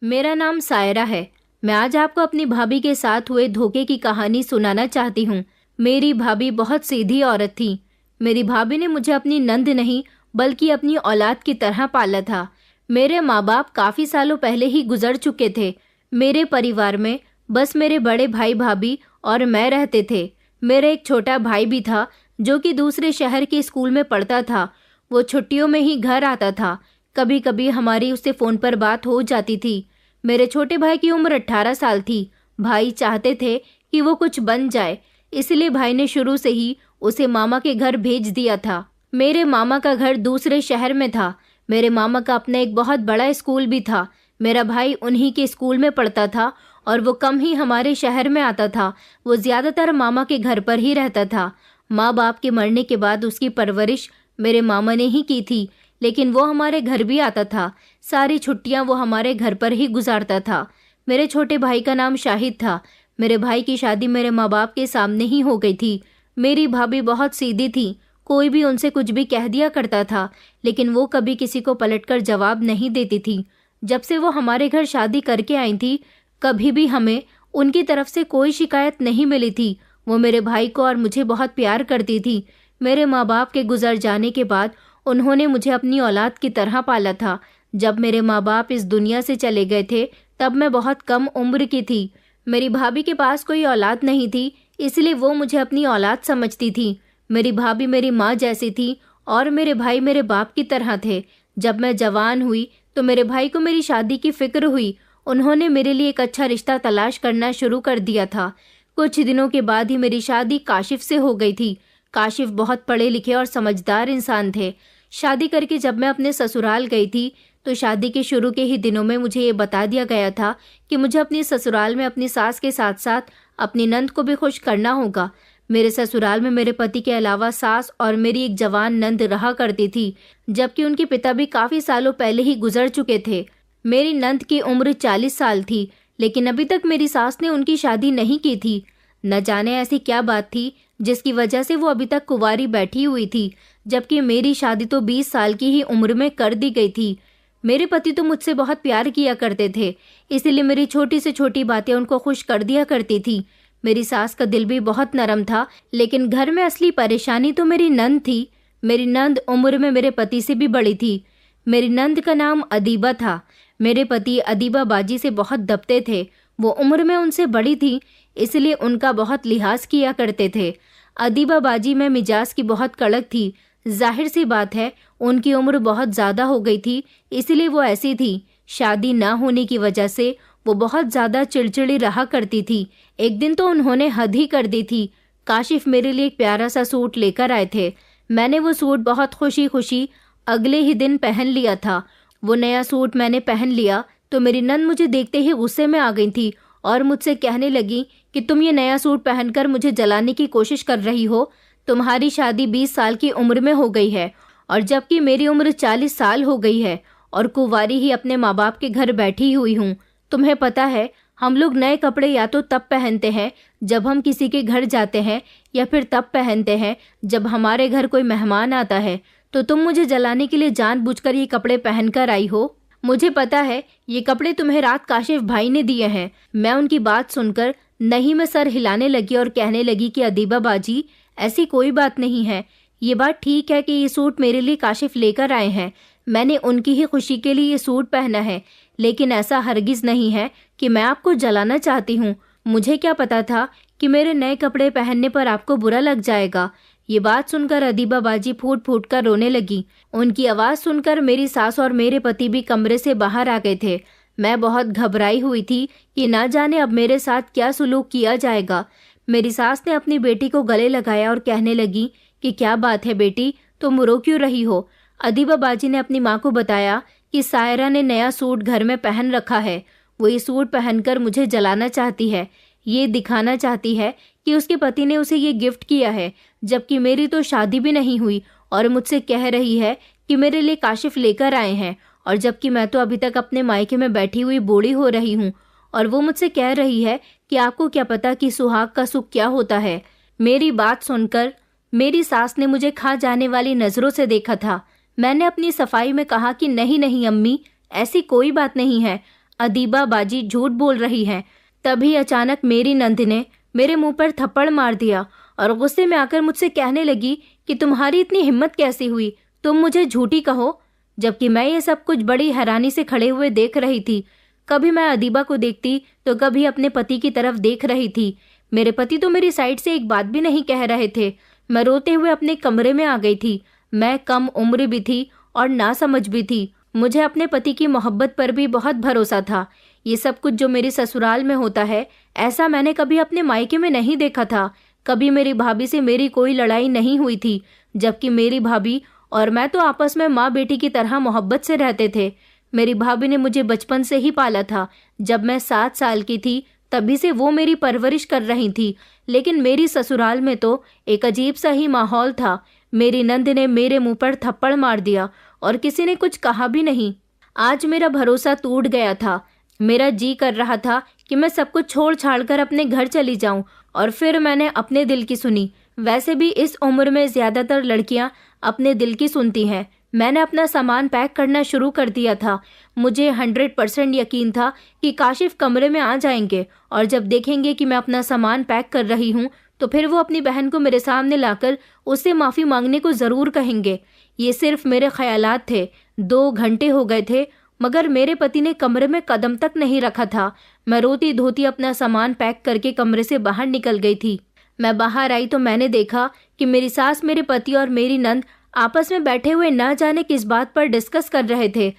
मेरा नाम सायरा है। मैं आज आपको अपनी भाभी के साथ हुए धोखे की कहानी सुनाना चाहती हूँ। मेरी भाभी बहुत सीधी औरत थी। मेरी भाभी ने मुझे अपनी नंद नहीं बल्कि अपनी औलाद की तरह पाला था। मेरे माँ बाप काफ़ी सालों पहले ही गुजर चुके थे। मेरे परिवार में बस मेरे बड़े भाई भाभी और मैं रहते थे। मेरा एक छोटा भाई भी था जो कि दूसरे शहर के स्कूल में पढ़ता था। वो छुट्टियों में ही घर आता था। कभी कभी हमारी उससे फ़ोन पर बात हो जाती थी। मेरे छोटे भाई की उम्र 18 साल थी। भाई चाहते थे कि वो कुछ बन जाए, इसलिए भाई ने शुरू से ही उसे मामा के घर भेज दिया था। मेरे मामा का घर दूसरे शहर में था। मेरे मामा का अपना एक बहुत बड़ा स्कूल भी था। मेरा भाई उन्हीं के स्कूल में पढ़ता था और वो कम ही हमारे शहर में आता था। वो ज़्यादातर मामा के घर पर ही रहता था। माँ बाप के मरने के बाद उसकी परवरिश मेरे मामा ने ही की थी, लेकिन वो हमारे घर भी आता था। सारी छुट्टियां वो हमारे घर पर ही गुजारता था। मेरे छोटे भाई का नाम शाहिद था। मेरे भाई की शादी मेरे माँ बाप के सामने ही हो गई थी। मेरी भाभी बहुत सीधी थी। कोई भी उनसे कुछ भी कह दिया करता था, लेकिन वो कभी किसी को पलटकर जवाब नहीं देती थी। जब से वो हमारे घर शादी करके आई थी, कभी भी हमें उनकी तरफ से कोई शिकायत नहीं मिली थी। वो मेरे भाई को और मुझे बहुत प्यार करती थी। मेरे माँ बाप के गुजर जाने के बाद उन्होंने मुझे अपनी औलाद की तरह पाला था। जब मेरे माँ बाप इस दुनिया से चले गए थे, तब मैं बहुत कम उम्र की थी। मेरी भाभी के पास कोई औलाद नहीं थी, इसलिए वो मुझे अपनी औलाद समझती थी। मेरी भाभी मेरी माँ जैसी थी और मेरे भाई मेरे बाप की तरह थे। जब मैं जवान हुई तो मेरे भाई को मेरी शादी की फिक्र हुई। उन्होंने मेरे लिए एक अच्छा रिश्ता तलाश करना शुरू कर दिया था। कुछ दिनों के बाद ही मेरी शादी काशिफ से हो गई थी। काशिफ बहुत पढ़े लिखे और समझदार इंसान थे। शादी करके जब मैं अपने ससुराल गई थी, तो शादी के शुरू के ही दिनों में मुझे ये बता दिया गया था कि मुझे अपने ससुराल में अपनी सास के साथ साथ अपनी नंद को भी खुश करना होगा। मेरे ससुराल में मेरे पति के अलावा सास और मेरी एक जवान नंद रहा करती थी, जबकि उनके पिता भी काफ़ी सालों पहले ही गुजर चुके थे। मेरी नंद की उम्र 40 साल थी, लेकिन अभी तक मेरी सास ने उनकी शादी नहीं की थी। न जाने ऐसी क्या बात थी जिसकी वजह से वो अभी तक कुंवारी बैठी हुई थी, जबकि मेरी शादी तो 20 साल की ही उम्र में कर दी गई थी। मेरे पति तो मुझसे बहुत प्यार किया करते थे, इसलिए मेरी छोटी से छोटी बातें उनको खुश कर दिया करती थी। मेरी सास का दिल भी बहुत नरम था, लेकिन घर में असली परेशानी तो मेरी नंद थी। मेरी नंद उम्र में मेरे पति से भी बड़ी थी। मेरी नंद का नाम अदीबा था। मेरे पति अदीबा बाजी से बहुत दबते थे। वो उम्र में उनसे बड़ी थी, इसलिए उनका बहुत लिहाज किया करते थे। अदीबा बाजी में मिजाज की बहुत कड़क थी। जाहिर सी बात है, उनकी उम्र बहुत ज़्यादा हो गई थी, इसलिए वो ऐसी थी। शादी ना होने की वजह से वो बहुत ज़्यादा चिड़चिड़ी रहा करती थी। एक दिन तो उन्होंने हद ही कर दी थी। काशिफ मेरे लिए एक प्यारा सा सूट लेकर आए थे। मैंने वो सूट बहुत खुशी खुशी अगले ही दिन पहन लिया था। वो नया सूट मैंने पहन लिया तो मेरी नंद मुझे देखते ही गुस्से में आ गई थी और मुझसे कहने लगी कि तुम ये नया सूट पहनकर मुझे जलाने की कोशिश कर रही हो। तुम्हारी शादी 20 साल की उम्र में हो गई है और जबकि मेरी उम्र 40 साल हो गई है और कुंवारी ही अपने माँ बाप के घर बैठी हुई हूँ। तुम्हें पता है, हम लोग नए कपड़े या तो तब पहनते हैं जब हम किसी के घर जाते हैं, या फिर तब पहनते हैं जब हमारे घर कोई मेहमान आता है। तो तुम मुझे जलाने के लिए जानबूझकर ये कपड़े पहनकर आई हो। मुझे पता है ये कपड़े तुम्हें रात काशिफ भाई ने दिए हैं। मैं उनकी बात सुनकर नहीं में सर हिलाने लगी और कहने लगी कि अदीबा बाजी, ऐसी कोई बात नहीं है। ये बात ठीक है कि ये सूट मेरे लिए काशिफ लेकर आए हैं। मैंने उनकी ही खुशी के लिए ये सूट पहना है, लेकिन ऐसा हरगिज नहीं है कि मैं आपको जलाना चाहती हूँ। मुझे क्या पता था कि मेरे नए कपड़े पहनने पर आपको बुरा लग जाएगा। ये बात सुनकर अदीबा बाजी फूट फूट कर रोने लगी। उनकी आवाज़ सुनकर मेरी सास और मेरे पति भी कमरे से बाहर आ गए थे। मैं बहुत घबराई हुई थी कि ना जाने अब मेरे साथ क्या सुलूक किया जाएगा। मेरी सास ने अपनी बेटी को गले लगाया और कहने लगी कि क्या बात है बेटी, तुम रो क्यों रही हो। अदीबा बाजी ने अपनी माँ को बताया कि सायरा ने नया सूट घर में पहन रखा है। वो ये सूट पहनकर मुझे जलाना चाहती है। ये दिखाना चाहती है कि उसके पति ने उसे ये गिफ्ट किया है, जबकि मेरी तो शादी भी नहीं हुई, और मुझसे कह रही है कि मेरे लिए काशिफ लेकर आए हैं, और जबकि मैं तो अभी तक अपने मायके में बैठी हुई बूढ़ी हो रही हूँ। और वो मुझसे कह रही है कि आपको क्या पता कि सुहाग का सुख क्या होता है। मेरी बात सुनकर मेरी सास ने मुझे खा जाने वाली नज़रों से देखा था। मैंने अपनी सफाई में कहा कि नहीं नहीं अम्मी, ऐसी कोई बात नहीं है। अदीबा बाजी झूठ बोल रही हैं। तभी अचानक मेरी नंद ने मेरे मुंह पर थप्पड़ मार दिया और गुस्से में आकर मुझसे कहने लगी कि तुम्हारी इतनी हिम्मत कैसे हुई, तुम मुझे झूठी कहो। जबकि मैं ये सब कुछ बड़ी हैरानी से खड़े हुए देख रही थी। कभी मैं अदीबा को देखती तो कभी अपने पति की तरफ देख रही थी। मेरे पति तो मेरी साइड से एक बात भी नहीं कह रहे थे। मैं रोते हुए अपने कमरे में आ गई थी। मैं कम उम्र भी थी और नासमझ भी थी। मुझे अपने पति की मोहब्बत पर भी बहुत भरोसा था। ये सब कुछ जो मेरे ससुराल में होता है, ऐसा मैंने कभी अपने मायके में नहीं देखा था। कभी मेरी भाभी से मेरी कोई लड़ाई नहीं हुई थी, जबकि मेरी भाभी और मैं तो आपस में माँ बेटी की तरह मोहब्बत से रहते थे। मेरी भाभी ने मुझे बचपन से ही पाला था। जब मैं 7 साल की थी तभी से वो मेरी परवरिश कर रही थी। लेकिन मेरी ससुराल में तो एक अजीब सा ही माहौल था। मेरी नंद ने मेरे मुंह पर थप्पड़ मार दिया और किसी ने कुछ कहा भी नहीं। आज मेरा भरोसा टूट गया था। मेरा जी कर रहा था कि मैं सब कुछ छोड़ छाड़ कर अपने घर चली जाऊं, और फिर मैंने अपने दिल की सुनी। वैसे भी इस उम्र में ज्यादातर लड़कियां अपने दिल की सुनती हैं। मैंने अपना सामान पैक करना शुरू कर दिया था। मुझे 100% यकीन था कि काशिफ कमरे में आ जाएंगे और जब देखेंगे कि मैं अपना सामान पैक कर रही हूँ तो फिर वो अपनी बहन को मेरे सामने लाकर उससे माफ़ी मांगने को ज़रूर कहेंगे। ये सिर्फ मेरे ख्यालात थे। 2 घंटे हो गए थे मगर मेरे पति ने कमरे में कदम तक नहीं रखा था। मैं रोती धोती अपना सामान पैक करके कमरे से बाहर निकल गई थी। मैं बाहर आई तो मैंने देखा कि मेरी सास, मेरे पति और मेरी नंद आपस में बैठे हुए ना जाने किस बात पर डिस्कस कर रहे थे।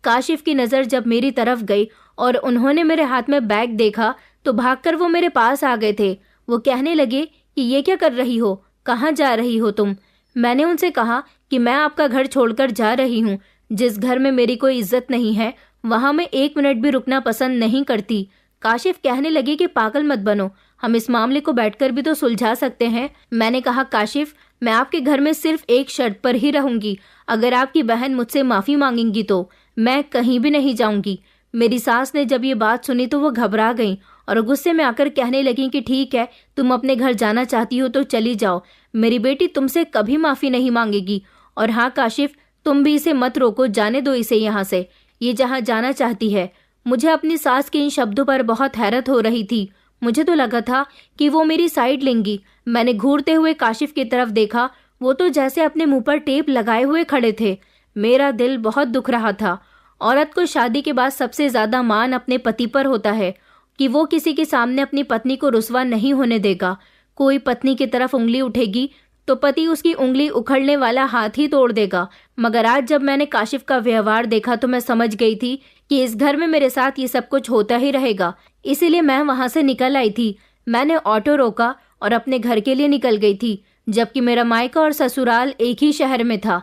काशिफ की नज़र जब मेरी तरफ गई और उन्होंने मेरे हाथ में बैग देखा तो भागकर वो मेरे पास आ गए थे। वो कहने लगे कि ये क्या कर रही हो, कहाँ जा रही हो तुम। मैंने उनसे कहा कि मैं आपका घर छोड़कर जा रही हूँ। जिस घर में मेरी कोई इज्जत नहीं है वहाँ मैं 1 मिनट भी रुकना पसंद नहीं करती। काशिफ कहने लगे कि पागल मत बनो, हम इस मामले को बैठकर भी तो सुलझा सकते हैं। मैंने कहा काशिफ, मैं आपके घर में सिर्फ एक शर्त पर ही रहूंगी। अगर आपकी बहन मुझसे माफ़ी मांगेंगी तो मैं कहीं भी नहीं जाऊंगी। मेरी सास ने जब ये बात सुनी तो वो घबरा गई और गुस्से में आकर कहने लगी कि ठीक है, तुम अपने घर जाना चाहती हो तो चली जाओ, मेरी बेटी तुमसे कभी माफ़ी नहीं मांगेगी। और हाँ काशिफ, तुम भी इसे मत रोको, जाने दो इसे यहाँ से, ये जहाँ जाना चाहती है। मुझे अपनी सास के इन शब्दों पर बहुत हैरत हो रही थी। मुझे तो लगा था कि वो मेरी साइड लेंगी। मैंने घूरते हुए काशिफ की तरफ देखा। वो तो जैसे अपने मुंह पर टेप लगाए हुए खड़े थे। मेरा दिल बहुत दुख रहा था। औरत को शादी के बाद सबसे ज़्यादा मान अपने पति पर होता है कि वो किसी के सामने अपनी पत्नी को रुस्वा नहीं होने देगा। कोई पत्नी की तरफ उंगली उठेगी तो पति उसकी उंगली उखड़ने वाला हाथ ही तोड़ देगा। मगर आज जब मैंने काशिफ का व्यवहार देखा तो मैं समझ गई थी कि इस घर में मेरे साथ ये सब कुछ होता ही रहेगा। इसीलिए मैं वहां से निकल आई थी। मैंने ऑटो रोका और अपने घर के लिए निकल गई थी, जबकि मेरा मायका और ससुराल एक ही शहर में था।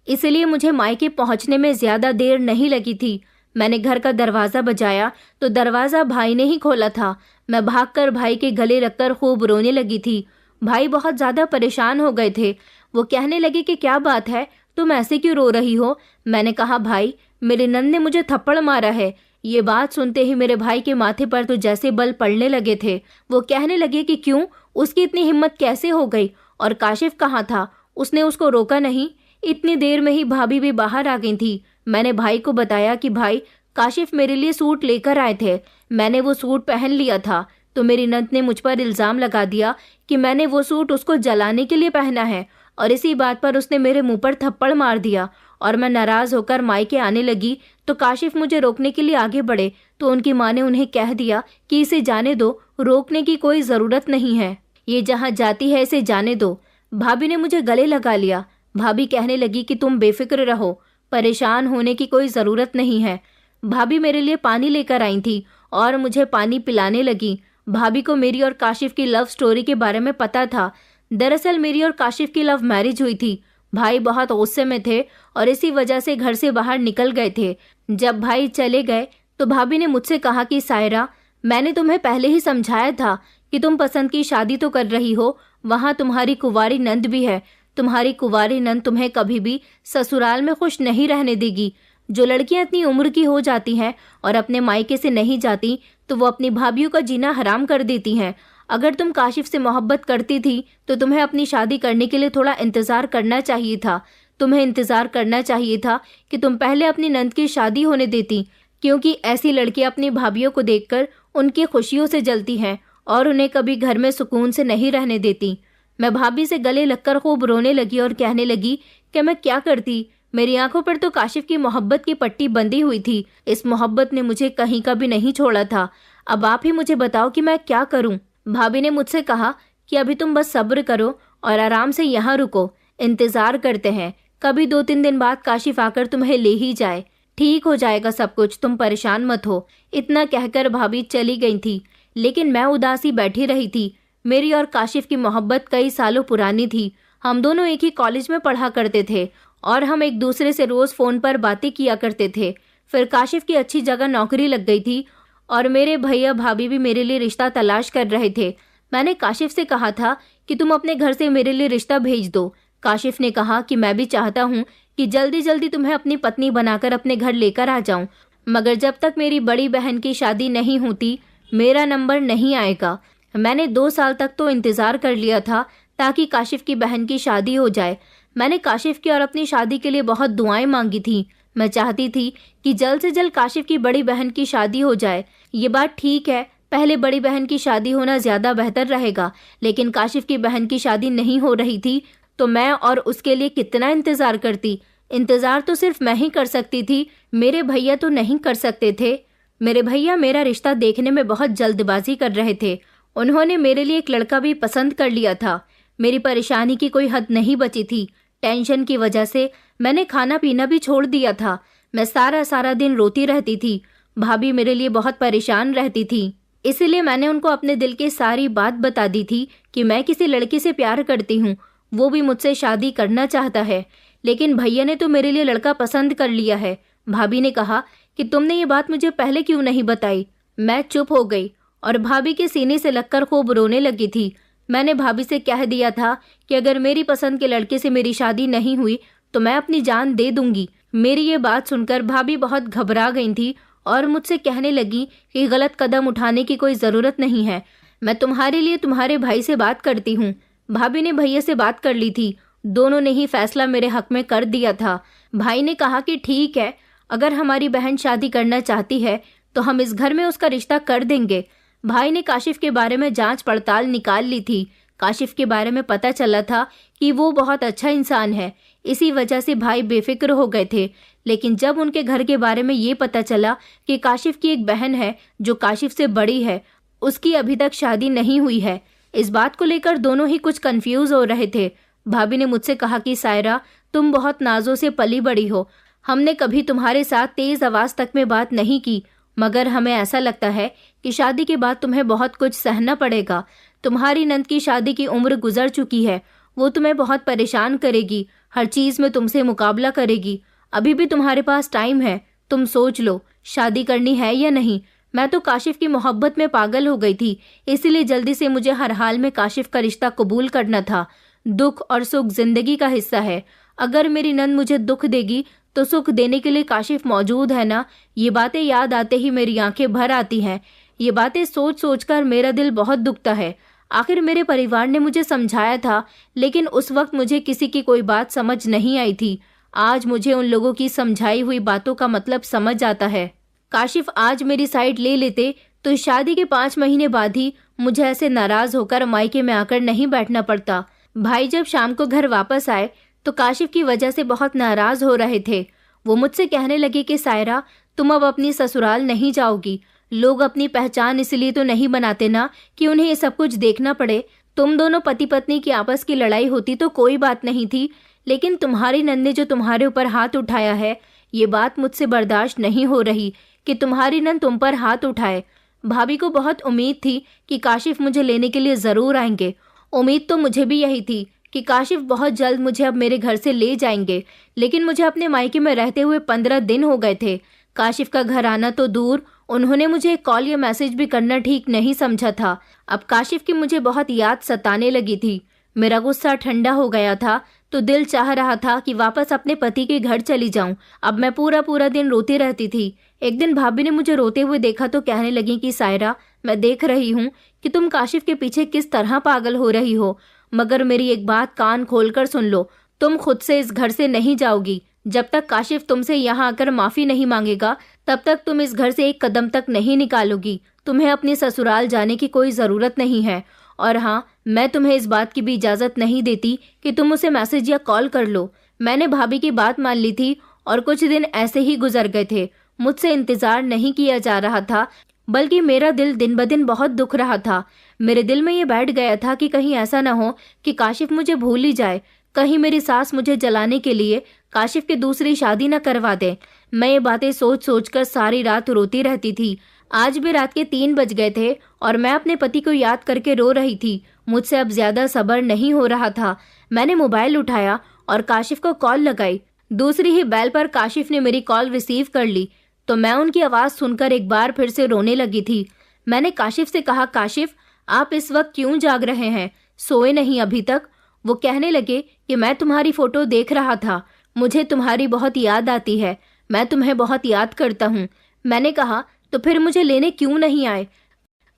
इसलिए मुझे मायके पहुंचने में ज्यादा देर नहीं लगी थी। मैंने घर का दरवाज़ा बजाया तो दरवाज़ा भाई ने ही खोला था। मैं भागकर भाई के गले लगकर खूब रोने लगी थी। भाई बहुत ज़्यादा परेशान हो गए थे। वो कहने लगे कि क्या बात है, तुम ऐसे क्यों रो रही हो। मैंने कहा भाई, मेरे नंद ने मुझे थप्पड़ मारा है। ये बात सुनते ही मेरे भाई के माथे पर तो जैसे बल पड़ने लगे थे। वो कहने लगे कि क्यों, उसकी इतनी हिम्मत कैसे हो गई, और काशिफ कहाँ था, उसने उसको रोका नहीं। इतनी देर में ही भाभी भी बाहर आ गई थी। मैंने भाई को बताया कि भाई, काशिफ मेरे लिए सूट लेकर आए थे, मैंने वो सूट पहन लिया था। तो मेरी नंद ने मुझ पर इल्ज़ाम लगा दिया कि मैंने वो सूट उसको जलाने के लिए पहना है, और इसी बात पर उसने मेरे मुंह पर थप्पड़ मार दिया। और मैं नाराज़ होकर मायके आने लगी तो काशिफ मुझे रोकने के लिए आगे बढ़े तो उनकी माँ ने उन्हें कह दिया कि इसे जाने दो, रोकने की कोई ज़रूरत नहीं है, ये जहाँ जाती है इसे जाने दो। भाभी ने मुझे गले लगा लिया। भाभी कहने लगी कि तुम बेफिक्र रहो, परेशान होने की कोई ज़रूरत नहीं है। भाभी मेरे लिए पानी लेकर आई थी और मुझे पानी पिलाने लगी। भाभी को मेरी और काशिफ की लव स्टोरी के बारे में पता था। दरअसल मेरी और काशिफ की लव मैरिज हुई थी। भाई बहुत गुस्से में थे और इसी वजह से घर से बाहर निकल गए थे। जब भाई चले गए तो भाभी ने मुझसे कहा कि सायरा, मैंने तुम्हें पहले ही समझाया था कि तुम पसंद की शादी तो कर रही हो, वहाँ तुम्हारी कुंवारी नंद भी है। तुम्हारी कुंवारी नंद तुम्हें कभी भी ससुराल में खुश नहीं रहने देगी। जो लड़कियां इतनी उम्र की हो जाती हैं और अपने मायके से नहीं जाती तो वो अपनी भाभीयों का जीना हराम कर देती हैं। अगर तुम काशिफ से मोहब्बत करती थी तो तुम्हें अपनी शादी करने के लिए थोड़ा इंतज़ार करना चाहिए था। तुम्हें इंतज़ार करना चाहिए था कि तुम पहले अपनी नंद की शादी होने देती। क्योंकि ऐसी लड़कियां अपनी भाभीियों को देखकर उनकी खुशियों से जलती हैं और उन्हें कभी घर में सुकून से नहीं रहने देती। मैं भाभी से गले लगकर खूब रोने लगी और कहने लगी कि मैं क्या करती। मेरी आंखों पर तो काशिफ की मोहब्बत की पट्टी बंधी हुई थी। इस मोहब्बत ने मुझे कहीं का भी नहीं छोड़ा था। अब आप ही मुझे बताओ कि मैं क्या करूं। भाभी ने मुझसे कहा कि अभी तुम बस सब्र करो और आराम से यहाँ रुको, इंतजार करते हैं, कभी 2-3 दिन बाद काशिफ आकर तुम्हें ले ही जाए। ठीक हो जाएगा सब कुछ, तुम परेशान मत हो। इतना कहकर भाभी चली गई थी, लेकिन मैं उदासी बैठी रही थी। मेरी और काशिफ की मोहब्बत कई सालों पुरानी थी। हम दोनों एक ही कॉलेज में पढ़ा करते थे और हम एक दूसरे से रोज फोन पर बातें किया करते थे। फिर काशिफ की अच्छी जगह नौकरी लग गई थी और मेरे भैया भाभी भी मेरे लिए रिश्ता तलाश कर रहे थे। मैंने काशिफ से कहा था कि तुम अपने घर से मेरे लिए रिश्ता भेज दो। काशिफ ने कहा कि मैं भी चाहता हूँ कि जल्दी जल्दी तुम्हें अपनी पत्नी बनाकर अपने घर लेकर आ जाऊं, मगर जब तक मेरी बड़ी बहन की शादी नहीं होती मेरा नंबर नहीं आएगा। मैंने 2 साल तक तो इंतजार कर लिया था ताकि काशिफ की बहन की शादी हो जाए। मैंने काशिफ की और अपनी शादी के लिए बहुत दुआएं मांगी थी। मैं चाहती थी कि जल्द से जल्द काशिफ की बड़ी बहन की शादी हो जाए। ये बात ठीक है, पहले बड़ी बहन की शादी होना ज्यादा बेहतर रहेगा, लेकिन काशिफ की बहन की शादी नहीं हो रही थी तो मैं और उसके लिए कितना इंतजार करती। इंतजार तो सिर्फ मैं ही कर सकती थी, मेरे भैया तो नहीं कर सकते थे। मेरे भैया मेरा रिश्ता देखने में बहुत जल्दबाजी कर रहे थे। उन्होंने मेरे लिए एक लड़का भी पसंद कर लिया था। मेरी परेशानी की कोई हद नहीं बची थी। टेंशन की वजह से मैंने खाना पीना भी छोड़ दिया था। मैं सारा दिन रोती रहती थी। भाभी मेरे लिए बहुत परेशान रहती थी। इसलिए मैंने उनको अपने दिल की सारी बात बता दी थी कि मैं किसी लड़की से प्यार करती हूँ, वो भी मुझसे शादी करना चाहता है। लेकिन भैया ने तो मेरे लिए लड़का पसंद कर लिया है। भाभी ने कहा कि तुमने ये बात मुझे पहले क्यों नहीं बताई। मैं चुप हो गई और भाभी के सीने से लगकर खूब रोने लगी थी। मैंने भाभी से कह दिया था कि अगर मेरी पसंद के लड़के से मेरी शादी नहीं हुई तो मैं अपनी जान दे दूंगी। मेरी ये बात सुनकर भाभी बहुत घबरा गई थी और मुझसे कहने लगी कि गलत कदम उठाने की कोई जरूरत नहीं है, मैं तुम्हारे लिए तुम्हारे भाई से बात करती हूँ। भाभी ने भैया से बात कर ली थी। दोनों ने ही फैसला मेरे हक में कर दिया था। भाई ने कहा कि ठीक है, अगर हमारी बहन शादी करना चाहती है तो हम इस घर में उसका रिश्ता कर देंगे। भाई ने काशिफ के बारे में जांच पड़ताल निकाल ली थी। काशिफ के बारे में पता चला था कि वो बहुत अच्छा इंसान है। इसी वजह से भाई बेफिक्र हो गए थे। लेकिन जब उनके घर के बारे में ये पता चला कि काशिफ की एक बहन है जो काशिफ से बड़ी है, उसकी अभी तक शादी नहीं हुई है, इस बात को लेकर दोनों ही कुछ कंफ्यूज हो रहे थे। भाभी ने मुझसे कहा कि सायरा, तुम बहुत नाजों से पली बड़ी हो। हमने कभी तुम्हारे साथ तेज आवाज तक में बात नहीं की, मगर हमें ऐसा लगता है कि शादी के बाद तुम्हें बहुत कुछ सहना पड़ेगा। तुम्हारी नंद की शादी की उम्र गुजर चुकी है, वो तुम्हें बहुत परेशान करेगी, हर चीज में तुमसे मुकाबला करेगी। अभी भी तुम्हारे पास टाइम है, तुम सोच लो शादी करनी है या नहीं। मैं तो काशिफ की मोहब्बत में पागल हो गई थी, इसलिए जल्दी से मुझे हर हाल में काशिफ का रिश्ता कबूल करना था। दुख और सुख जिंदगी का हिस्सा है। अगर मेरी नंद मुझे दुख देगी तो सुख देने के लिए काशिफ मौजूद है ना। ये बातें याद आते ही मेरी आंखें भर आती हैं। ये बातें सोच सोच कर मेरा दिल बहुत दुखता है। आखिर मेरे परिवार ने मुझे समझाया था, लेकिन उस वक्त मुझे किसी की कोई बात समझ नहीं आई थी। आज मुझे उन लोगों की समझाई हुई बातों का मतलब समझ आता है। काशिफ आज मेरी साइड ले लेते तो शादी के 5 महीने बाद ही मुझे ऐसे नाराज होकर मायके में आकर नहीं बैठना पड़ता। भाई जब शाम को घर वापस आए तो काशिफ की वजह से बहुत नाराज हो रहे थे। वो मुझसे कहने लगे कि सायरा, तुम अब अपनी ससुराल नहीं जाओगी। लोग अपनी पहचान इसलिए तो नहीं बनाते ना कि उन्हें ये सब कुछ देखना पड़े। तुम दोनों पति पत्नी की आपस की लड़ाई होती तो कोई बात नहीं थी, लेकिन तुम्हारी नंद ने जो तुम्हारे ऊपर हाथ उठाया है, ये बात मुझसे बर्दाश्त नहीं हो रही कि तुम्हारी नंद तुम पर हाथ उठाए। भाभी को बहुत उम्मीद थी कि काशिफ मुझे लेने के लिए जरूर आएंगे। उम्मीद तो मुझे भी यही थी कि काशिफ बहुत जल्द मुझे अब मेरे घर से ले जाएंगे, लेकिन मुझे अपने मायके में रहते हुए 15 दिन हो गए थे। काशिफ का घर आना तो दूर, उन्होंने मुझे एक कॉल या मैसेज भी करना ठीक नहीं समझा था। अब काशिफ की मुझे बहुत याद सताने लगी थी। मेरा गुस्सा ठंडा हो गया था तो दिल चाह रहा था कि वापस अपने पति के घर चली जाऊं। अब मैं पूरा दिन रोती रहती थी। एक दिन भाभी ने मुझे रोते हुए देखा तो कहने लगी कि सायरा, मैं देख रही हूँ कि तुम काशिफ के पीछे किस तरह पागल हो रही हो, मगर मेरी एक बात कान खोलकर सुन लो, तुम खुद से इस घर से नहीं जाओगी। जब तक काशिफ तुमसे यहाँ आकर माफी नहीं मांगेगा तब तक तुम इस घर से एक कदम तक नहीं निकालोगी। तुम्हें अपने ससुराल जाने की कोई ज़रूरत नहीं है। और हाँ, मैं तुम्हें इस बात की भी इजाज़त नहीं देती कि तुम उसे मैसेज या कॉल कर लो। मैंने भाभी की बात मान ली थी और कुछ दिन ऐसे ही गुजर गए थे। मुझसे इंतज़ार नहीं किया जा रहा था, बल्कि मेरा दिल दिन ब दिन बहुत दुख रहा था। मेरे दिल में ये बैठ गया था कि कहीं ऐसा ना हो कि काशिफ मुझे भूल ही जाए। कहीं मेरी सास मुझे जलाने के लिए काशिफ की दूसरी शादी न करवा दे। मैं ये बातें सोच सोच कर सारी रात रोती रहती थी। आज भी रात के 3 बज गए थे और मैं अपने पति को याद करके रो रही थी। मुझसे अब ज्यादा सब्र नहीं हो रहा था। मैंने मोबाइल उठाया और काशिफ को कॉल लगाई। दूसरी ही बेल पर काशिफ ने मेरी कॉल रिसीव कर ली तो मैं उनकी आवाज़ सुनकर एक बार फिर से रोने लगी थी। मैंने काशिफ से कहा, काशिफ आप इस वक्त क्यों जाग रहे हैं? सोए नहीं अभी तक? वो कहने लगे कि मैं तुम्हारी फ़ोटो देख रहा था, मुझे तुम्हारी बहुत याद आती है, मैं तुम्हें बहुत याद करता हूँ। मैंने कहा, तो फिर मुझे लेने क्यों नहीं आए?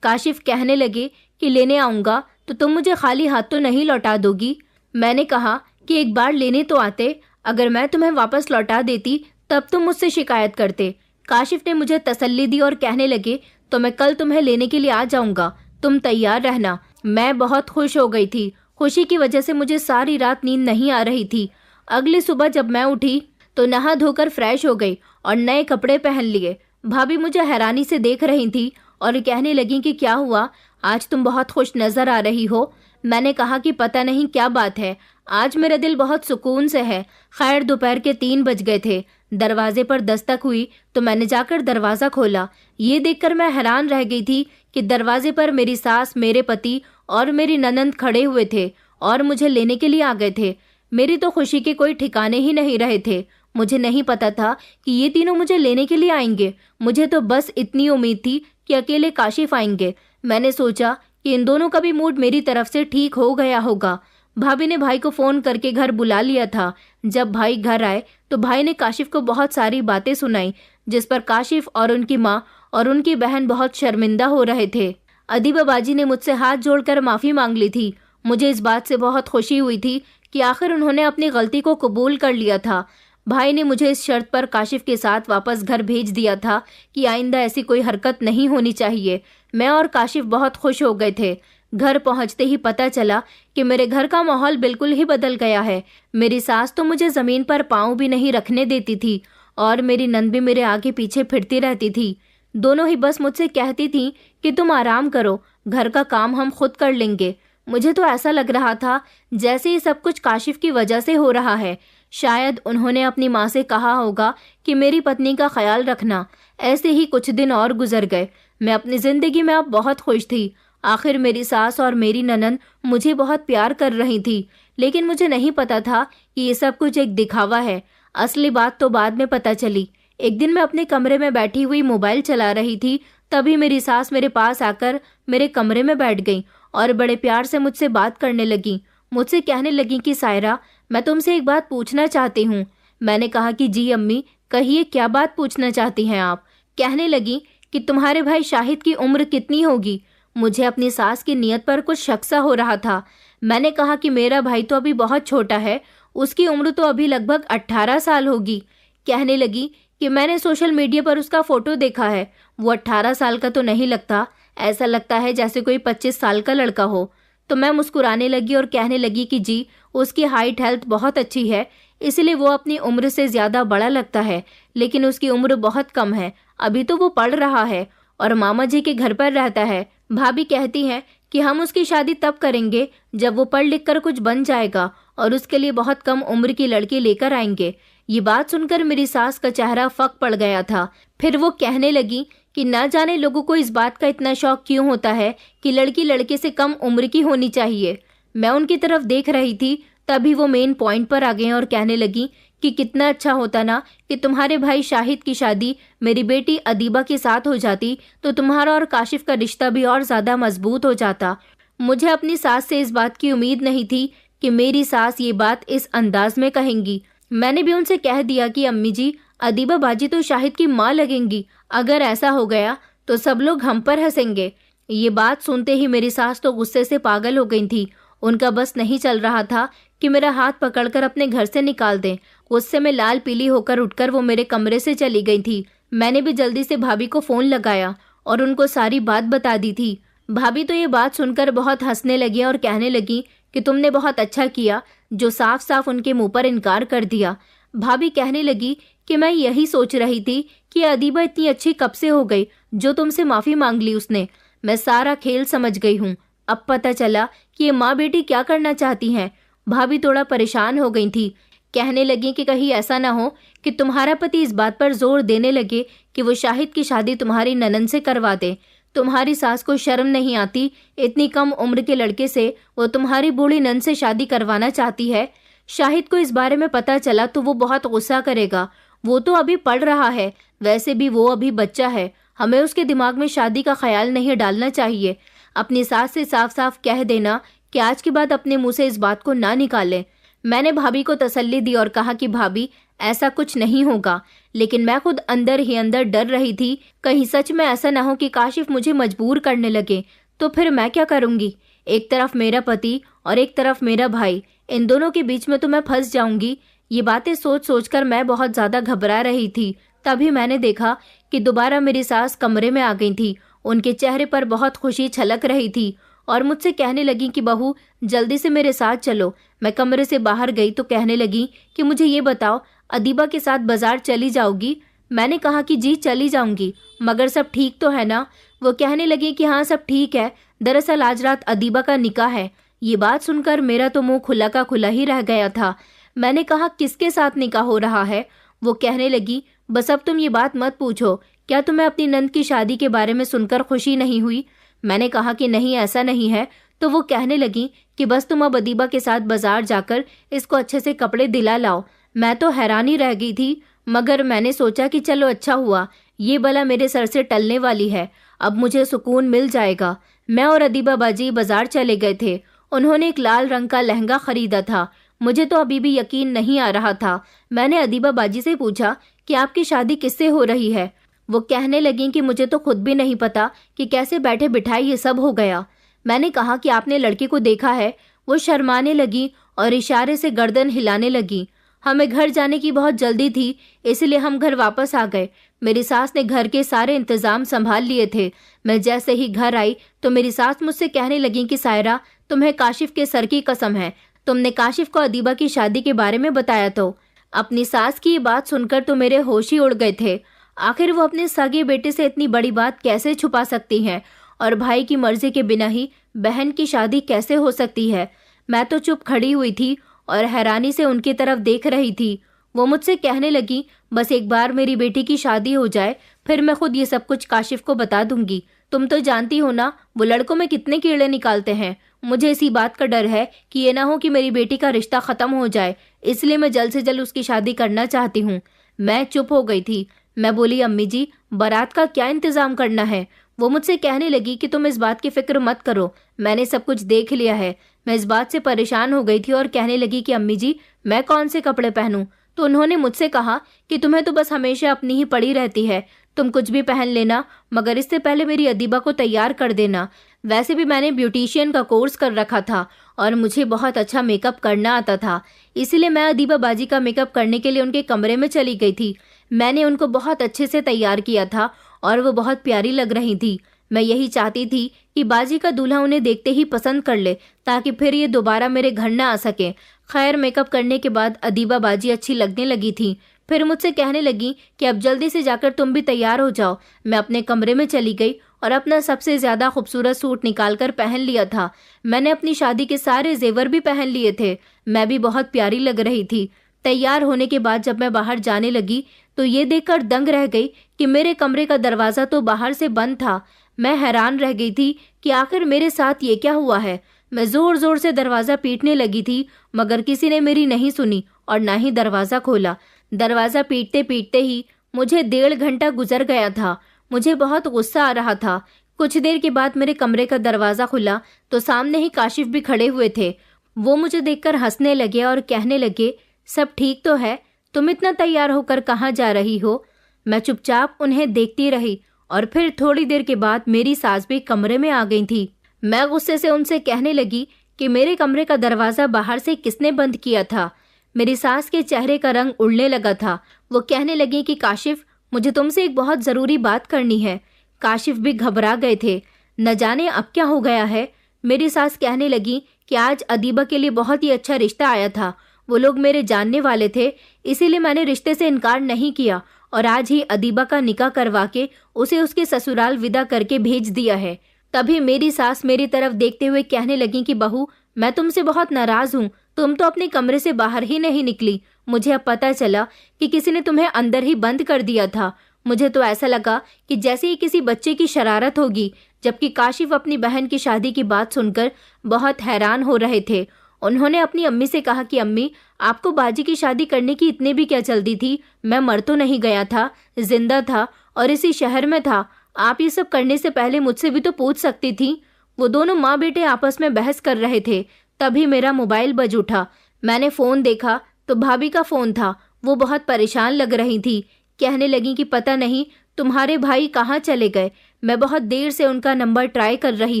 काशिफ कहने लगे कि लेने आऊँगा तो तुम मुझे खाली हाथ तो नहीं लौटा दोगी। मैंने कहा कि एक बार लेने तो आते, अगर मैं तुम्हें वापस लौटा देती तब तुम मुझसे शिकायत करते। काशिफ ने मुझे तसल्ली दी और कहने लगे, तो मैं कल तुम्हें लेने के लिए आ जाऊंगा, तुम तैयार रहना। मैं बहुत खुश हो गई थी। खुशी की वजह से मुझे सारी रात नींद नहीं आ रही थी। अगली सुबह जब मैं उठी तो नहा धोकर फ्रेश हो गई और नए कपड़े पहन लिए। भाभी मुझे हैरानी से देख रही थी और कहने लगी कि क्या हुआ, आज तुम बहुत खुश नजर आ रही हो। मैंने कहा कि पता नहीं क्या बात है, आज मेरा दिल बहुत सुकून से है। खैर दोपहर के 3 बज गए थे। दरवाजे पर दस्तक हुई तो मैंने जाकर दरवाज़ा खोला। ये देखकर मैं हैरान रह गई थी कि दरवाजे पर मेरी सास, मेरे पति और मेरी ननंद खड़े हुए थे और मुझे लेने के लिए आ गए थे। मेरी तो खुशी के कोई ठिकाने ही नहीं रहे थे। मुझे नहीं पता था कि ये तीनों मुझे लेने के लिए आएंगे। मुझे तो बस इतनी उम्मीद थी कि अकेले काशिफ आएंगे। मैंने सोचा कि इन दोनों का भी मूड मेरी तरफ से ठीक हो गया होगा। भाभी ने भाई को फ़ोन करके घर बुला लिया था। जब भाई घर आए तो भाई ने काशिफ को बहुत सारी बातें सुनाई, जिस पर काशिफ और उनकी माँ और उनकी बहन बहुत शर्मिंदा हो रहे थे। अदीबा बाजी ने मुझसे हाथ जोड़कर माफ़ी मांग ली थी। मुझे इस बात से बहुत खुशी हुई थी कि आखिर उन्होंने अपनी गलती को कबूल कर लिया था। भाई ने मुझे इस शर्त पर काशिफ के साथ वापस घर भेज दिया था कि आइंदा ऐसी कोई हरकत नहीं होनी चाहिए। मैं और काशिफ बहुत खुश हो गए थे। घर पहुंचते ही पता चला कि मेरे घर का माहौल बिल्कुल ही बदल गया है। मेरी सास तो मुझे ज़मीन पर पाँव भी नहीं रखने देती थी और मेरी नंद भी मेरे आगे पीछे फिरती रहती थी। दोनों ही बस मुझसे कहती थी कि तुम आराम करो, घर का काम हम खुद कर लेंगे। मुझे तो ऐसा लग रहा था जैसे ये सब कुछ काशिफ की वजह से हो रहा है। शायद उन्होंने अपनी माँ से कहा होगा कि मेरी पत्नी का ख्याल रखना। ऐसे ही कुछ दिन और गुजर गए। मैं अपनी ज़िंदगी में अब बहुत खुश थी। आखिर मेरी सास और मेरी ननंद मुझे बहुत प्यार कर रही थी, लेकिन मुझे नहीं पता था कि ये सब कुछ एक दिखावा है। असली बात तो बाद में पता चली। एक दिन मैं अपने कमरे में बैठी हुई मोबाइल चला रही थी, तभी मेरी सास मेरे पास आकर मेरे कमरे में बैठ गई और बड़े प्यार से मुझसे बात करने लगी। मुझसे कहने लगी कि सायरा, मैं तुमसे एक बात पूछना चाहती हूँ। मैंने कहा कि जी अम्मी, कहिए क्या बात पूछना चाहती हैं आप। कहने लगी कि तुम्हारे भाई शाहिद की उम्र कितनी होगी। मुझे अपनी सास की नीयत पर कुछ शक सा हो रहा था। मैंने कहा कि मेरा भाई तो अभी बहुत छोटा है, उसकी उम्र तो अभी लगभग 18 साल होगी। कहने लगी कि मैंने सोशल मीडिया पर उसका फ़ोटो देखा है, वो 18 साल का तो नहीं लगता, ऐसा लगता है जैसे कोई 25 साल का लड़का हो। तो मैं मुस्कुराने लगी और कहने लगी कि जी, उसकी हाइट हेल्थ बहुत अच्छी है, इसलिए वो अपनी उम्र से ज़्यादा बड़ा लगता है, लेकिन उसकी उम्र बहुत कम है, अभी तो वो पढ़ रहा है और मामा जी के घर पर रहता है। भाभी कहती हैं कि हम उसकी शादी तब करेंगे जब वो पढ़ लिख कर कुछ बन जाएगा और उसके लिए बहुत कम उम्र की लड़की लेकर आएंगे। ये बात सुनकर मेरी सास का चेहरा फक पड़ गया था। फिर वो कहने लगी कि ना जाने लोगों को इस बात का इतना शौक क्यों होता है कि लड़की लड़के से कम उम्र की होनी चाहिए। मैं उनकी तरफ देख रही थी, तभी वो मेन पॉइंट पर आ गए और कहने लगी कि कितना अच्छा होता ना कि तुम्हारे भाई शाहिद की शादी मेरी बेटी अदीबा के साथ हो जाती, तो तुम्हारा और काशिफ का रिश्ता भी और ज़्यादा मजबूत हो जाता। मुझे अपनी सास से इस बात की उम्मीद नहीं थी कि मेरी सास ये बात इस अंदाज में कहेंगी। मैंने भी उनसे कह दिया कि अम्मी जी, अदीबा बाजी तो शाहिद की माँ लगेंगी, अगर ऐसा हो गया तो सब लोग हम पर हंसेंगे। ये बात सुनते ही मेरी सास तो गुस्से से पागल हो गई थी। उनका बस नहीं चल रहा था कि मेरा हाथ पकड़कर अपने घर से निकाल दें। गुस्से में लाल पीली होकर उठकर वो मेरे कमरे से चली गई थी। मैंने भी जल्दी से भाभी को फ़ोन लगाया और उनको सारी बात बता दी थी। भाभी तो ये बात सुनकर बहुत हंसने लगी और कहने लगी कि तुमने बहुत अच्छा किया जो साफ साफ उनके मुंह पर इनकार कर दिया। भाभी कहने लगी कि मैं यही सोच रही थी कि अदीबा इतनी अच्छी कब से हो गई जो तुमसे माफ़ी मांग ली उसने। मैं सारा खेल समझ गई हूँ। अब पता चला कि ये माँ बेटी क्या करना चाहती हैं। भाभी थोड़ा परेशान हो गई थी। कहने लगी कि कहीं ऐसा ना हो कि तुम्हारा पति इस बात पर जोर देने लगे कि वो शाहिद की शादी तुम्हारी ननद से करवा दे। तुम्हारी सास को शर्म नहीं आती, इतनी कम उम्र के लड़के से वो तुम्हारी बूढ़ी ननद से शादी करवाना चाहती है। शाहिद को इस बारे में पता चला तो वो बहुत गुस्सा करेगा। वो तो अभी पढ़ रहा है, वैसे भी वो अभी बच्चा है। हमें उसके दिमाग में शादी का ख्याल नहीं डालना चाहिए। अपनी सास से साफ साफ कह देना कि आज के बाद अपने मुंह से इस बात को ना निकालें। मैंने भाभी को तसल्ली दी और कहा कि भाभी ऐसा कुछ नहीं होगा, लेकिन मैं खुद अंदर ही अंदर डर रही थी कहीं सच में ऐसा ना हो कि काशिफ मुझे मजबूर करने लगे, तो फिर मैं क्या करूंगी। एक तरफ मेरा पति और एक तरफ मेरा भाई, इन दोनों के बीच में तो मैं फंस जाऊंगी। ये बातें सोच सोचकर मैं बहुत ज्यादा घबरा रही थी। तभी मैंने देखा कि दोबारा मेरी सास कमरे में आ गई थी। उनके चेहरे पर बहुत खुशी छलक रही थी और मुझसे कहने लगी कि बहू जल्दी से मेरे साथ चलो। मैं कमरे से बाहर गई तो कहने लगी कि मुझे ये बताओ, अदीबा के साथ बाजार चली जाओगी। मैंने कहा कि जी चली जाऊंगी, मगर सब ठीक तो है ना। वो कहने लगी कि हाँ सब ठीक है, दरअसल आज रात अदीबा का निकाह है। ये बात सुनकर मेरा तो मुंह खुला का खुला ही रह गया था। मैंने कहा किसके साथ निकाह हो रहा है। वो कहने लगी बस अब तुम ये बात मत पूछो, क्या तुम्हें अपनी नंद की शादी के बारे में सुनकर खुशी नहीं हुई। मैंने कहा कि नहीं ऐसा नहीं है। तो वो कहने लगी कि बस तुम अब अदीबा के साथ बाजार जाकर इसको अच्छे से कपड़े दिला लाओ। मैं तो हैरानी रह गई थी, मगर मैंने सोचा कि चलो अच्छा हुआ, ये बला मेरे सर से टलने वाली है, अब मुझे सुकून मिल जाएगा। मैं और अदीबा बाजी बाजार चले गए थे। उन्होंने एक लाल रंग का लहंगा खरीदा था। मुझे तो अभी भी यकीन नहीं आ रहा था। मैंने अदीबा बाजी से पूछा कि आपकी शादी किससे हो रही है। वो कहने लगी कि मुझे तो खुद भी नहीं पता कि कैसे बैठे बिठाए ये सब हो गया। मैंने कहा कि आपने लड़के को देखा है। वो शर्माने लगी और इशारे से गर्दन हिलाने लगी। हमें घर जाने की बहुत जल्दी थी, इसलिए हम घर वापस आ गए। मेरी सास ने घर के सारे इंतजाम संभाल लिए थे। मैं जैसे ही घर आई तो मेरी सास मुझसे कहने लगी कि सायरा तुम्हें काशिफ के सर की कसम है, तुमने काशिफ को अदीबा की शादी के बारे में बताया तो। अपनी सास की ये बात सुनकर तो मेरे होश ही उड़ गए थे। आखिर वो अपने सगे बेटे से इतनी बड़ी बात कैसे छुपा सकती हैं, और भाई की मर्जी के बिना ही बहन की शादी कैसे हो सकती है। मैं तो चुप खड़ी हुई थी और हैरानी से उनकी तरफ देख रही थी। वो मुझसे कहने लगी बस एक बार मेरी बेटी की शादी हो जाए, फिर मैं खुद ये सब कुछ काशिफ को बता दूंगी। तुम तो जानती हो ना वो लड़कों में कितने कीड़े निकालते हैं। मुझे इसी बात का डर है कि ये ना हो कि मेरी बेटी का रिश्ता खत्म हो जाए, इसलिए मैं जल्द से जल्द उसकी शादी करना चाहती हूँ। मैं चुप हो गई थी। मैं बोली अम्मी जी बारात का क्या इंतजाम करना है। वो मुझसे कहने लगी कि तुम इस बात की फिक्र मत करो, मैंने सब कुछ देख लिया है। मैं इस बात से परेशान हो गई थी और कहने लगी कि अम्मी जी मैं कौन से कपड़े पहनूं। तो उन्होंने मुझसे कहा कि तुम्हें तो बस हमेशा अपनी ही पड़ी रहती है, तुम कुछ भी पहन लेना, मगर इससे पहले मेरी अदीबा को तैयार कर देना। वैसे भी मैंने ब्यूटिशियन का कोर्स कर रखा था और मुझे बहुत अच्छा मेकअप करना आता था, इसलिए मैं अदीबा बाजी का मेकअप करने के लिए उनके कमरे में चली गई थी। मैंने उनको बहुत अच्छे से तैयार किया था और वो बहुत प्यारी लग रही थी। मैं यही चाहती थी कि बाजी का दूल्हा उन्हें देखते ही पसंद कर ले, ताकि फिर ये दोबारा मेरे घर न आ सके। खैर मेकअप करने के बाद अदीबा बाजी अच्छी लगने लगी थी। फिर मुझसे कहने लगी कि अब जल्दी से जाकर तुम भी तैयार हो जाओ। मैं अपने कमरे में चली गई और अपना सबसे ज्यादा खूबसूरत सूट निकालकर पहन लिया था। मैंने अपनी शादी के सारे जेवर भी पहन लिए थे। मैं भी बहुत प्यारी लग रही थी। तैयार होने के बाद जब मैं बाहर जाने लगी तो ये देखकर दंग रह गई कि मेरे कमरे का दरवाजा तो बाहर से बंद था। मैं हैरान रह गई थी कि आखिर मेरे साथ ये क्या हुआ है। मैं जोर जोर से दरवाजा पीटने लगी थी, मगर किसी ने मेरी नहीं सुनी और ना ही दरवाजा खोला। दरवाजा पीटते पीटते ही मुझे 1.5 घंटा गुजर गया था। मुझे बहुत गुस्सा आ रहा था। कुछ देर के बाद मेरे कमरे का दरवाजा खुला तो सामने ही काशिफ भी खड़े हुए थे। वो मुझे देखकर हंसने लगे और कहने लगे सब ठीक तो है, तुम इतना तैयार होकर कहाँ जा रही हो। मैं चुपचाप उन्हें देखती रही और फिर थोड़ी देर के बाद मेरी सास भी कमरे में आ गई थी। मैं गुस्से से उनसे कहने लगी कि मेरे कमरे का दरवाजा बाहर से किसने बंद किया था। मेरी सास के चेहरे का रंग उड़ने लगा था। वो कहने लगी कि काशिफ मुझे तुमसे एक बहुत ज़रूरी बात करनी है। काशिफ भी घबरा गए थे। न जाने अब क्या हो गया है। मेरी सास कहने लगी कि आज अदीबा के लिए बहुत ही अच्छा रिश्ता आया था। वो लोग मेरे जानने वाले थे, इसीलिए मैंने रिश्ते से इनकार नहीं किया और आज ही अदीबा का निकाह करवा के उसे उसके ससुराल विदा करके भेज दिया है। तभी मेरी सास मेरी तरफ देखते हुए कहने लगी कि बहू, मैं तुमसे बहुत नाराज हूँ। तुम तो अपने कमरे से बाहर ही नहीं निकली। मुझे अब पता चला कि किसी ने तुम्हें अंदर ही बंद कर दिया था। मुझे तो ऐसा लगा कि जैसे ही किसी बच्चे की शरारत होगी। जबकि काशिफ अपनी बहन की शादी की बात सुनकर बहुत हैरान हो रहे थे। उन्होंने अपनी अम्मी से कहा कि अम्मी, आपको बाजी की शादी करने की इतने भी क्या जल्दी थी? मैं मर तो नहीं गया था, जिंदा था और इसी शहर में था। आप ये सब करने से पहले मुझसे भी तो पूछ सकती थी। वो दोनों माँ बेटे आपस में बहस कर रहे थे। तभी मेरा मोबाइल बज उठा। मैंने फ़ोन देखा तो भाभी का फ़ोन था। वो बहुत परेशान लग रही थी। कहने लगी कि पता नहीं तुम्हारे भाई कहाँ चले गए। मैं बहुत देर से उनका नंबर ट्राई कर रही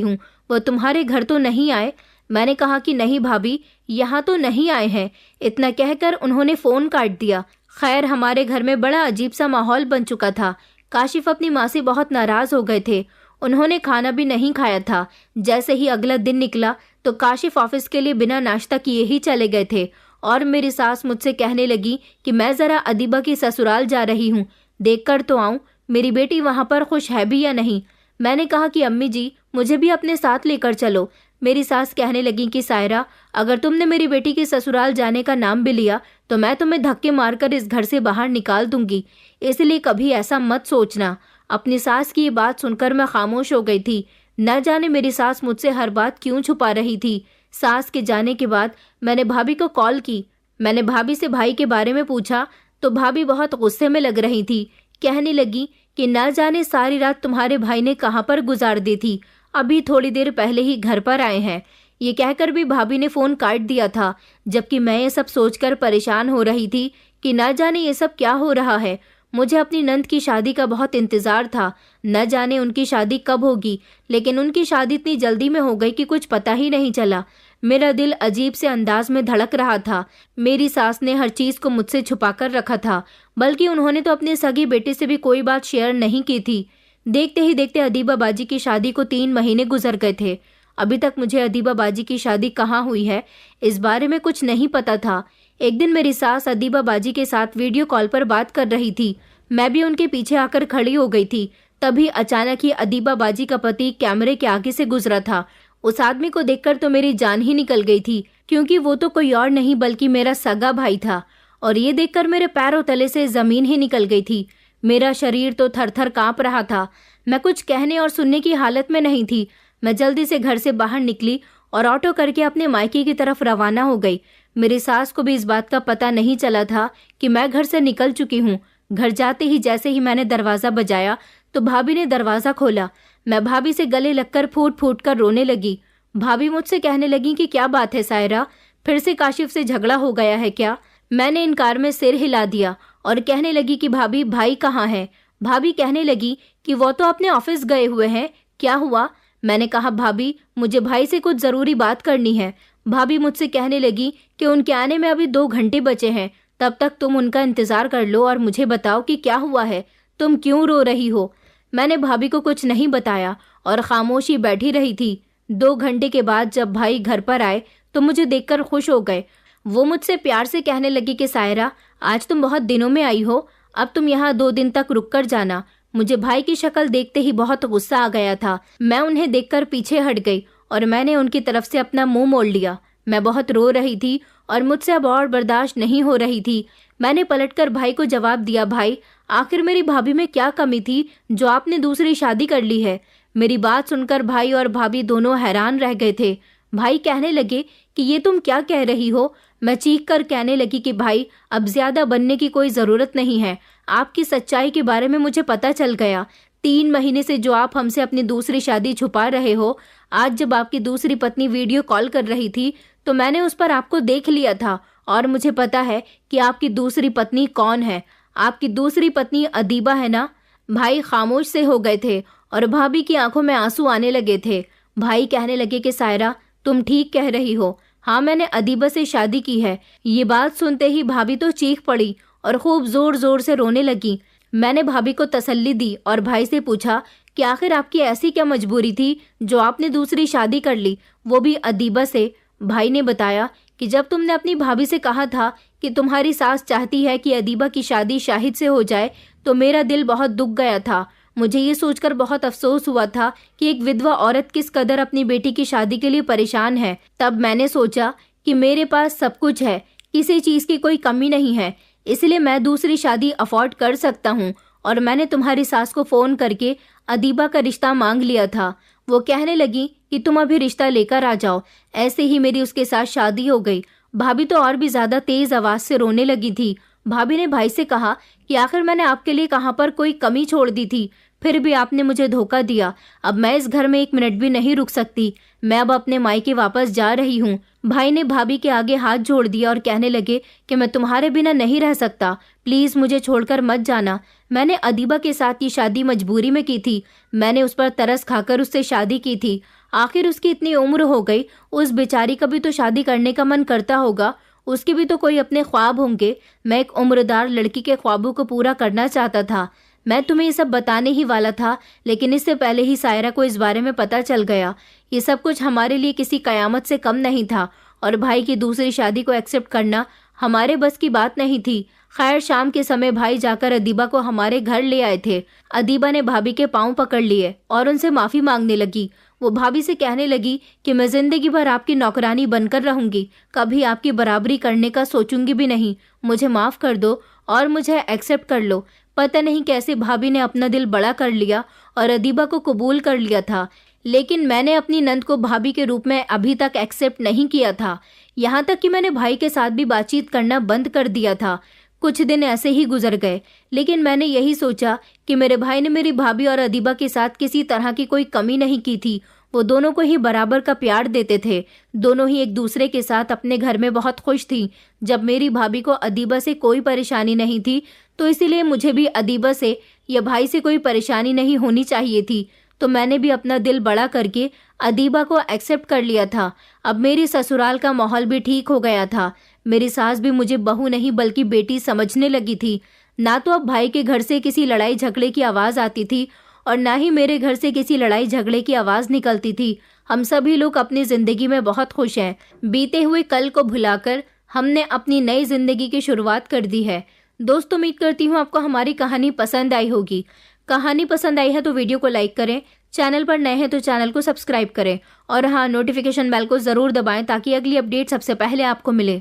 हूँ। वो तुम्हारे घर तो नहीं आए? मैंने कहा कि नहीं भाभी, यहाँ तो नहीं आए हैं। इतना कहकर उन्होंने फ़ोन काट दिया। खैर, हमारे घर में बड़ा अजीब सा माहौल बन चुका था। काशिफ अपनी माँ से बहुत नाराज़ हो गए थे। उन्होंने खाना भी नहीं खाया था। जैसे ही अगला दिन निकला तो काशिफ ऑफिस के लिए बिना नाश्ता किए ही चले गए थे और मेरी सास मुझसे कहने लगी कि मैं ज़रा अदीबा की ससुराल जा रही हूँ, देख कर तो आऊँ मेरी बेटी वहाँ पर खुश है भी या नहीं। मैंने कहा कि अम्मी जी, मुझे भी अपने साथ लेकर चलो। मेरी सास कहने लगी कि सायरा, अगर तुमने मेरी बेटी के ससुराल जाने का नाम भी लिया तो मैं तुम्हें धक्के मारकर इस घर से बाहर निकाल दूंगी, इसलिए कभी ऐसा मत सोचना। अपनी सास की ये बात सुनकर मैं खामोश हो गई थी। न जाने मेरी सास मुझसे हर बात क्यों छुपा रही थी। सास के जाने के बाद मैंने भाभी को कॉल की। मैंने भाभी से भाई के बारे में पूछा तो भाभी बहुत गुस्से में लग रही थी। कहने लगी कि न जाने सारी रात तुम्हारे भाई ने कहाँ पर गुजार दी थी, अभी थोड़ी देर पहले ही घर पर आए हैं। ये कहकर भी भाभी ने फ़ोन काट दिया था। जबकि मैं ये सब सोचकर परेशान हो रही थी कि न जाने ये सब क्या हो रहा है। मुझे अपनी नंद की शादी का बहुत इंतज़ार था। न जाने उनकी शादी कब होगी, लेकिन उनकी शादी इतनी जल्दी में हो गई कि कुछ पता ही नहीं चला। मेरा दिल अजीब से अंदाज में धड़क रहा था। मेरी सास ने हर चीज़ को मुझसे छुपा कर रखा था, बल्कि उन्होंने तो अपने सगे बेटे से भी कोई बात शेयर नहीं की थी। देखते ही देखते अदीबा बाजी की शादी को 3 महीने गुजर गए थे। अभी तक मुझे अदीबा बाजी की शादी कहाँ हुई है, इस बारे में कुछ नहीं पता था। एक दिन मेरी सास अदीबा बाजी के साथ वीडियो कॉल पर बात कर रही थी। मैं भी उनके पीछे आकर खड़ी हो गई थी। तभी अचानक ही अदीबा बाजी का पति कैमरे के आगे से गुजरा था। उस आदमी को देखकर तो मेरी जान ही निकल गई थी, क्योंकि वो तो कोई और नहीं बल्कि मेरा सगा भाई था। और ये देखकर मेरे पैरों तले से जमीन ही निकल गई थी। मेरा शरीर तो थर थर कांप रहा था। मैं कुछ कहने और सुनने की हालत में नहीं थी। मैं जल्दी से घर से बाहर निकली और ऑटो करके अपने मायके की तरफ रवाना हो गई। मेरी सास को भी इस बात का पता नहीं चला था कि मैं घर से निकल चुकी हूँ। घर जाते ही जैसे ही मैंने दरवाज़ा बजाया तो भाभी ने दरवाज़ा खोला। मैं भाभी से गले लगकर फूट फूट कर रोने लगी। भाभी मुझसे कहने लगी कि क्या बात है सायरा, फिर से काशिफ से झगड़ा हो गया है क्या? मैंने इनकार में सिर हिला दिया और कहने लगी कि भाभी, भाई कहाँ है? भाभी कहने लगी कि वो तो अपने ऑफिस गए हुए हैं। क्या हुआ? मैंने कहा भाभी, मुझे भाई से कुछ ज़रूरी बात करनी है। भाभी मुझसे कहने लगी कि उनके आने में अभी 2 घंटे बचे हैं, तब तक तुम उनका इंतज़ार कर लो और मुझे बताओ कि क्या हुआ है, तुम क्यों रो रही हो? मैंने भाभी को कुछ नहीं बताया और खामोशी बैठी रही थी। 2 घंटे के बाद जब भाई घर पर आए तो मुझे देखकर खुश हो गए। वो मुझसे प्यार से कहने लगी कि सायरा, आज तुम बहुत दिनों में आई हो, अब तुम यहाँ 2 दिन तक रुक कर जाना। मुझे भाई की शक्ल देखते ही बहुत गुस्सा आ गया था। मैं उन्हें देखकर पीछे हट गई और मैंने उनकी तरफ से अपना मुंह मोड़ लिया। मैं बहुत रो रही थी और मुझसे अब और बर्दाश्त नहीं हो रही थी। मैंने पलटकर भाई को जवाब दिया, भाई, आखिर मेरी भाभी में क्या कमी थी जो आपने दूसरी शादी कर ली है? मेरी बात सुनकर भाई और भाभी दोनों हैरान रह गए थे। भाई कहने लगे कि ये तुम क्या कह रही हो? मैं चीख कर कहने लगी कि भाई, अब ज्यादा बनने की कोई ज़रूरत नहीं है। आपकी सच्चाई के बारे में मुझे पता चल गया। 3 महीने से जो आप हमसे अपनी दूसरी शादी छुपा रहे हो, आज जब आपकी दूसरी पत्नी वीडियो कॉल कर रही थी तो मैंने उस पर आपको देख लिया था और मुझे पता है कि आपकी दूसरी पत्नी कौन है। आपकी दूसरी पत्नी अदीबा है ना? भाई खामोश से हो गए थे और भाभी की आंखों में आंसू आने लगे थे। भाई कहने लगे कि सायरा, तुम ठीक कह रही हो। हाँ, मैंने अदीबा से शादी की है। ये बात सुनते ही भाभी तो चीख पड़ी और खूब जोर जोर से रोने लगी। मैंने भाभी को तसल्ली दी और भाई से पूछा कि आखिर आपकी ऐसी क्या मजबूरी थी जो आपने दूसरी शादी कर ली, वो भी अदीबा से। भाई ने बताया कि जब तुमने अपनी भाभी से कहा था कि तुम्हारी सास चाहती है कि अदीबा की शादी शाहिद से हो जाए, तो मेरा दिल बहुत दुख गया था। मुझे ये सोचकर बहुत अफसोस हुआ था कि एक विधवा औरत किस कदर अपनी बेटी की शादी के लिए परेशान है। तब मैंने सोचा कि मेरे पास सब कुछ है, किसी चीज़ की कोई कमी नहीं है, इसलिए मैं दूसरी शादी अफोर्ड कर सकता हूँ। और मैंने तुम्हारी सास को फ़ोन करके अदीबा का रिश्ता मांग लिया था। वो कहने लगी कि तुम अभी रिश्ता लेकर आ जाओ। ऐसे ही मेरी उसके साथ शादी हो गई। भाभी तो और भी ज़्यादा तेज़ आवाज़ से रोने लगी थी। भाभी ने भाई से कहा कि आखिर मैंने आपके लिए कहाँ पर कोई कमी छोड़ दी थी, फिर भी आपने मुझे धोखा दिया। अब मैं इस घर में 1 मिनट भी नहीं रुक सकती। मैं अब अपने मायके वापस जा रही हूँ। भाई ने भाभी के आगे हाथ जोड़ दिया और कहने लगे कि मैं तुम्हारे बिना नहीं रह सकता, प्लीज़ मुझे छोड़कर मत जाना। मैंने अदीबा के साथ ये शादी मजबूरी में की थी। मैंने उस पर तरस खाकर उससे शादी की थी। आखिर उसकी इतनी उम्र हो गई, उस बेचारी का भी तो शादी करने का मन करता होगा, उसके भी तो कोई अपने ख्वाब होंगे। मैं एक उम्रदार लड़की के ख्वाबों को पूरा करना चाहता था। मैं तुम्हें ये सब बताने ही वाला था, लेकिन इससे पहले ही सायरा को इस बारे में पता चल गया। ये सब कुछ हमारे लिए किसी कयामत से कम नहीं था, और भाई की दूसरी शादी को एक्सेप्ट करना हमारे बस की बात नहीं थी। खैर, शाम के समय भाई जाकर अदीबा को हमारे घर ले आए थे। अदीबा ने भाभी के पांव पकड़ लिए और उनसे माफ़ी मांगने लगी। वो भाभी से कहने लगी कि मैं ज़िंदगी भर आपकी नौकरानी बनकर रहूंगी, कभी आपकी बराबरी करने का सोचूंगी भी नहीं। मुझे माफ़ कर दो और मुझे एक्सेप्ट कर लो। पता नहीं कैसे भाभी ने अपना दिल बड़ा कर लिया और अदीबा को कबूल कर लिया था, लेकिन मैंने अपनी नंद को भाभी के रूप में अभी तक एक्सेप्ट नहीं किया था। यहाँ तक कि मैंने भाई के साथ भी बातचीत करना बंद कर दिया था। कुछ दिन ऐसे ही गुजर गए, लेकिन मैंने यही सोचा कि मेरे भाई ने मेरी भाभी और अदीबा के साथ किसी तरह की कोई कमी नहीं की थी। वो दोनों को ही बराबर का प्यार देते थे। दोनों ही एक दूसरे के साथ अपने घर में बहुत खुश थी। जब मेरी भाभी को अदीबा से कोई परेशानी नहीं थी, तो इसीलिए मुझे भी अदीबा से या भाई से कोई परेशानी नहीं होनी चाहिए थी। तो मैंने भी अपना दिल बड़ा करके अदीबा को एक्सेप्ट कर लिया था। अब मेरी ससुराल का माहौल भी ठीक हो गया था। मेरी सास भी मुझे बहू नहीं बल्कि बेटी समझने लगी थी। ना तो अब भाई के घर से किसी लड़ाई झगड़े की आवाज़ आती थी और ना ही मेरे घर से किसी लड़ाई झगड़े की आवाज़ निकलती थी। हम सभी लोग अपनी ज़िंदगी में बहुत खुश हैं। बीते हुए कल को भुलाकर हमने अपनी नई ज़िंदगी की शुरुआत कर दी है। दोस्तों, उम्मीद करती हूँ आपको हमारी कहानी पसंद आई होगी। कहानी पसंद आई है तो वीडियो को लाइक करें, चैनल पर नए हैं तो चैनल को सब्सक्राइब करें और हाँ, नोटिफिकेशन बेल को ज़रूर दबाएं ताकि अगली अपडेट सबसे पहले आपको मिले।